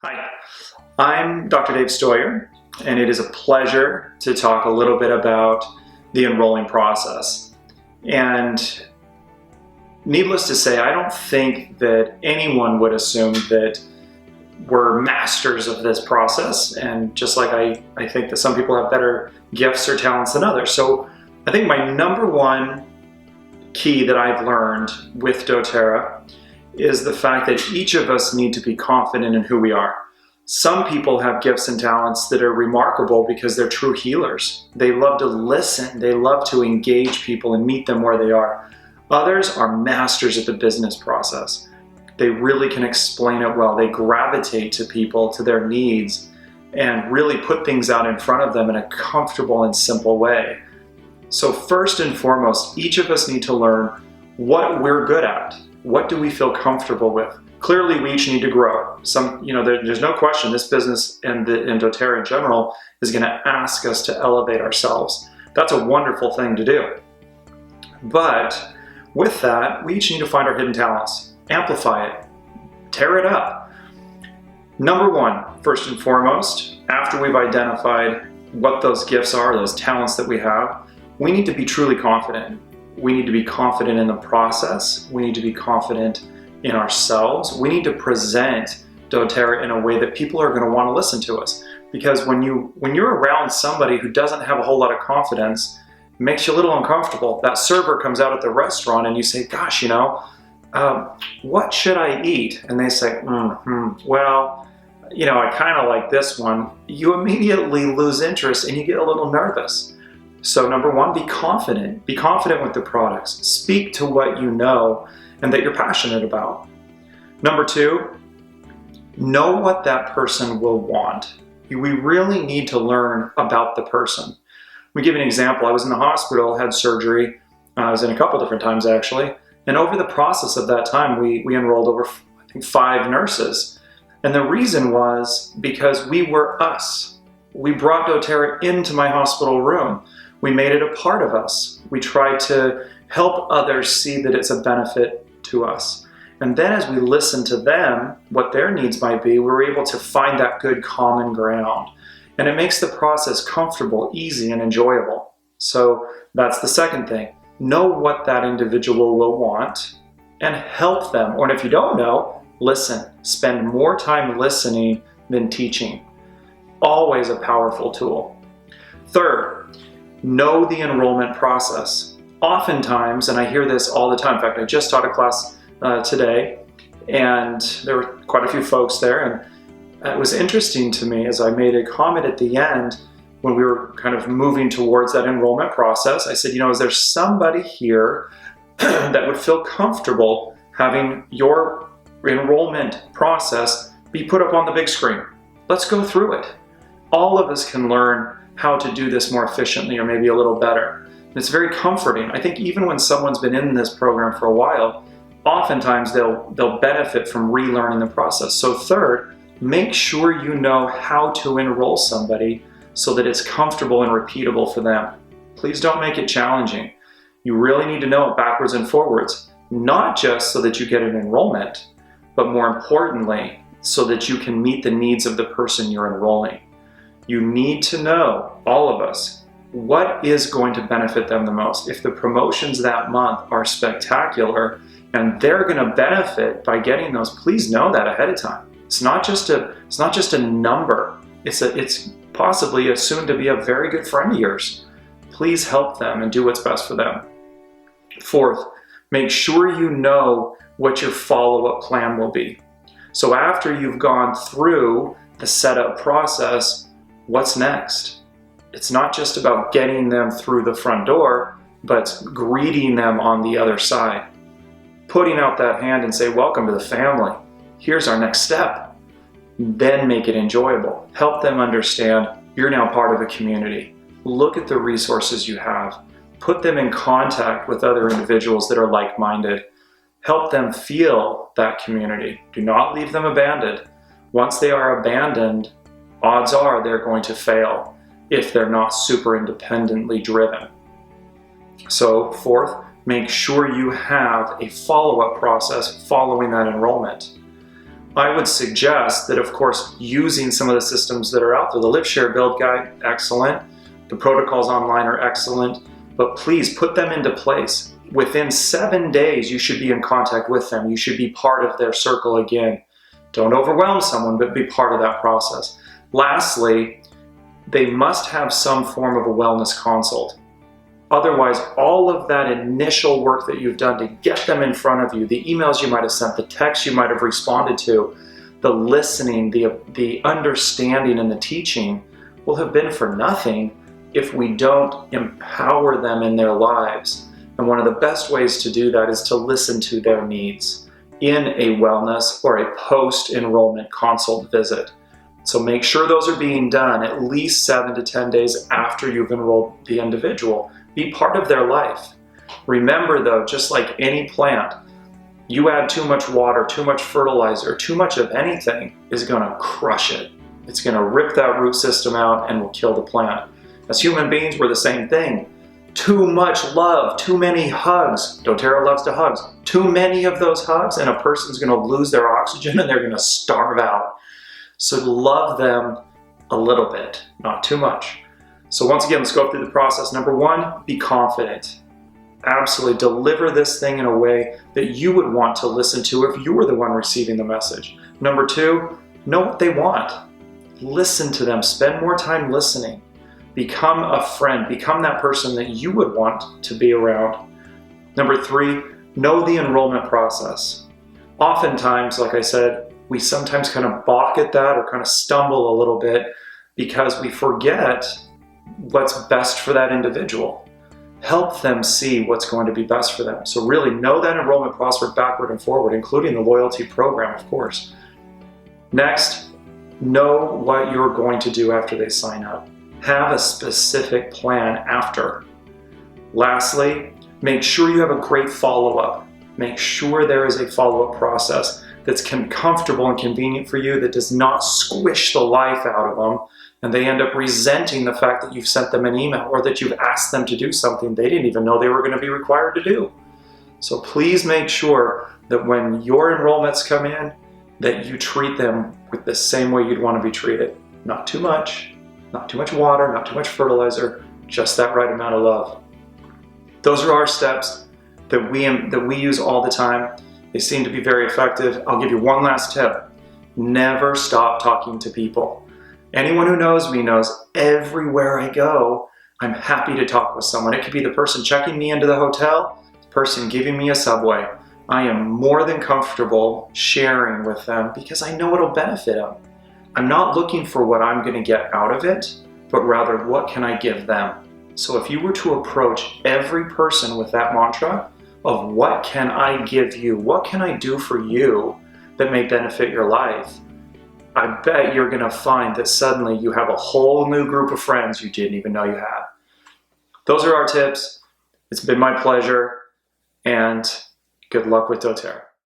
Hi, I'm Dr. Dave Stoyer, and it is a pleasure to talk a little bit about the enrolling process. And needless to say, I don't think that anyone would assume that we're masters of this process, and just like I think that some people have better gifts or talents than others. So I think my number one key that I've learned with doTERRA is the fact that each of us need to be confident in who we are. Some people have gifts and talents that are remarkable because they're true healers. They love to listen, they love to engage people and meet them where they are. Others are masters at the business process. They really can explain it well. They gravitate to people, to their needs, and really put things out in front of them in a comfortable and simple way. So first and foremost, each of us need to learn what we're good at. What do we feel comfortable with? Clearly, we each need to grow. There's no question this business and doTERRA in general is going to ask us to elevate ourselves. That's a wonderful thing to do. But with that, we each need to find our hidden talents, amplify it, tear it up. Number one, first and foremost, after we've identified what those gifts are, those talents that we have, we need to be truly confident. We need to be confident in the process. We need to be confident in ourselves. We need to present doTERRA in a way that people are going to want to listen to us. Because when you're around somebody who doesn't have a whole lot of confidence, it makes you a little uncomfortable. That server comes out at the restaurant and you say, gosh, what should I eat? And they say, well, I kind of like this one. You immediately lose interest and you get a little nervous. So number one, be confident. Be confident with the products. Speak to what you know and that you're passionate about. Number two, know what that person will want. We really need to learn about the person. Let me give you an example. I was in the hospital, had surgery. I was in a couple different times actually. And over the process of that time, we enrolled over, 5 nurses. And the reason was because we were us. We brought doTERRA into my hospital room. We made it a part of us. We tried to help others see that it's a benefit to us. And then as we listened to them, what their needs might be, we were able to find that good common ground. And it makes the process comfortable, easy, and enjoyable. So that's the second thing. Know what that individual will want and help them. Or if you don't know, listen. Spend more time listening than teaching. Always a powerful tool. Third, know the enrollment process. Oftentimes, and I hear this all the time, in fact, I just taught a class today, and there were quite a few folks there, and it was interesting to me as I made a comment at the end when we were kind of moving towards that enrollment process. I said, is there somebody here that would feel comfortable having your enrollment process be put up on the big screen? Let's go through it. All of us can learn how to do this more efficiently or maybe a little better. And it's very comforting. I think even when someone's been in this program for a while, oftentimes they'll benefit from relearning the process. So third, make sure you know how to enroll somebody so that it's comfortable and repeatable for them. Please don't make it challenging. You really need to know it backwards and forwards, not just so that you get an enrollment, but more importantly, so that you can meet the needs of the person you're enrolling. You need to know, all of us, what is going to benefit them the most. If the promotions that month are spectacular and they're going to benefit by getting those, please know that ahead of time. It's not just a number. It's possibly a soon to be a very good friend of yours. Please help them and do what's best for them. Fourth, make sure you know what your follow-up plan will be. So after you've gone through the setup process, what's next? It's not just about getting them through the front door, but greeting them on the other side. Putting out that hand and say, welcome to the family. Here's our next step. Then make it enjoyable. Help them understand you're now part of a community. Look at the resources you have. Put them in contact with other individuals that are like-minded. Help them feel that community. Do not leave them abandoned. Once they are abandoned, odds are they're going to fail if they're not super independently driven. So fourth, make sure you have a follow-up process following that enrollment. I would suggest that, of course, using some of the systems that are out there, the Live, Share, Build guide, excellent. The protocols online are excellent, but please put them into place. Within 7 days, you should be in contact with them. You should be part of their circle again. Don't overwhelm someone, but be part of that process. Lastly, they must have some form of a wellness consult. Otherwise, all of that initial work that you've done to get them in front of you, the emails you might have sent, the texts you might have responded to, the listening, the understanding and the teaching will have been for nothing if we don't empower them in their lives. And one of the best ways to do that is to listen to their needs in a wellness or a post-enrollment consult visit. So make sure those are being done at least 7 to 10 days after you've enrolled the individual. Be part of their life. Remember though, just like any plant, you add too much water, too much fertilizer, too much of anything is going to crush it. It's going to rip that root system out and will kill the plant. As human beings, we're the same thing. Too much love, too many hugs. doTERRA loves to hugs. Too many of those hugs and a person's going to lose their oxygen and they're going to starve out. So love them a little bit, not too much. So once again, let's go through the process. Number 1, be confident. Absolutely deliver this thing in a way that you would want to listen to if you were the one receiving the message. Number 2, know what they want. Listen to them. Spend more time listening. Become a friend. Become that person that you would want to be around. Number 3, know the enrollment process. Oftentimes, like I said, we sometimes kind of balk at that or kind of stumble a little bit because we forget what's best for that individual. Help them see what's going to be best for them. So really know that enrollment process backward and forward, including the loyalty program, of course. Next, know what you're going to do after they sign up. Have a specific plan after. Lastly, make sure you have a great follow-up. Make sure there is a follow-up process that's comfortable and convenient for you, that does not squish the life out of them, and they end up resenting the fact that you've sent them an email or that you've asked them to do something they didn't even know they were going to be required to do. So please make sure that when your enrollments come in, that you treat them with the same way you'd want to be treated. Not too much water, not too much fertilizer, just that right amount of love. Those are our steps that we use all the time. They seem to be very effective. I'll give you one last tip. Never stop talking to people. Anyone who knows me knows everywhere I go, I'm happy to talk with someone. It could be the person checking me into the hotel, the person giving me a Subway. I am more than comfortable sharing with them because I know it'll benefit them. I'm not looking for what I'm going to get out of it, but rather what can I give them? So if you were to approach every person with that mantra of what can I give you, what can I do for you that may benefit your life, I bet you're going to find that suddenly you have a whole new group of friends you didn't even know you had. Those are our tips. It's been my pleasure, and good luck with doTERRA.